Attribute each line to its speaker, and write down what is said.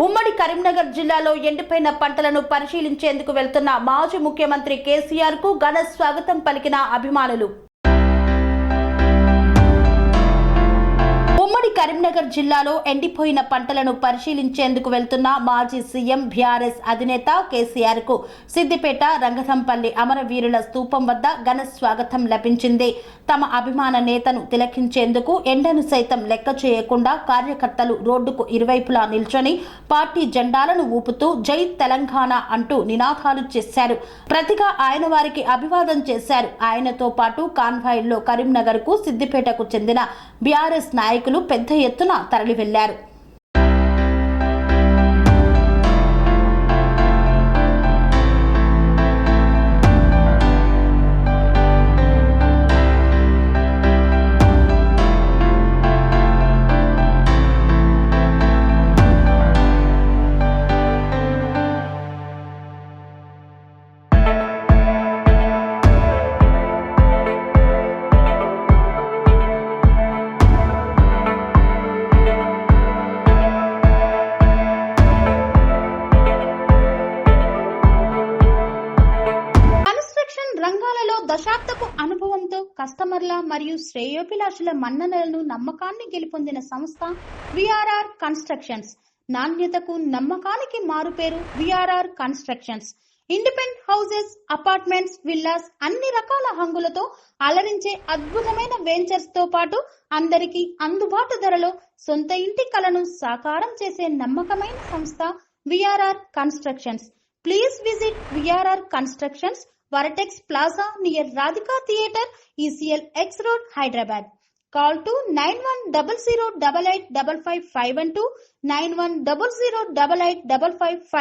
Speaker 1: ఉమ్మడి కరీంనగర్ జిల్లాలో ఎండిపోయిన పంటలను పరిశీలించేందుకు వెళ్తున్న మాజీ ముఖ్యమంత్రి కేసీఆర్ కు ఘన స్వాగతం పలికిన అభిమానులు. ఉమ్మడి కరీంనగర్ జిల్లాలో ఎండిపోయిన పంటలను పరిశీలించేందుకు వెళ్తున్న మాజీ సీఎం బీఆర్ఎస్ అధినేత కేసీఆర్ కు సిద్దిపేట రంగథంపల్లి అమరవీరుల స్తూపం వద్ద ఘన స్వాగతం లభించింది. తమ అభిమాన నేతను తిలకించేందుకు ఎండను సైతం లెక్క చేయకుండా కార్యకర్తలు రోడ్డుకు ఇరువైపులా నిల్చొని పార్టీ జెండాలను ఊపుతూ జై తెలంగాణ అంటూ నినాదాలు చేశారు. ప్రతిగా ఆయన వారికి అభివాదం చేశారు. ఆయనతో పాటు కాన్వాయ్లో కరీంనగర్ కు సిద్దిపేటకు చెందిన బీఆర్ఎస్ నాయకులు పెద్ద ఎత్తున తరలి వెళ్లారు. రంగాలలో దశాబ్దపు అనుభవంతో కస్టమర్ల మరియు శ్రేయోభిలాషుల మన్ననలను నమ్మకాన్ని గెలుపొందిన సంస్థ విఆర్ఆర్ కన్స్ట్రక్షన్స్. నాణ్యతకు నమ్మకానికి మారుపేరు VRR constructions. Independent houses, apartments, villas అన్ని రకాల హంగులతో అలరించే అద్భుతమైన వెంచర్స్ తో పాటు అందరికీ అందుబాటు ధరలో సొంత ఇంటి కలను సాకారం చేసే నమ్మకమైన సంస్థ VRR constructions. Please visit VRR constructions, Varatex Plaza near Radhika Theatre, ECL X Road, Hyderabad. Call to 910088555512, 9100885559.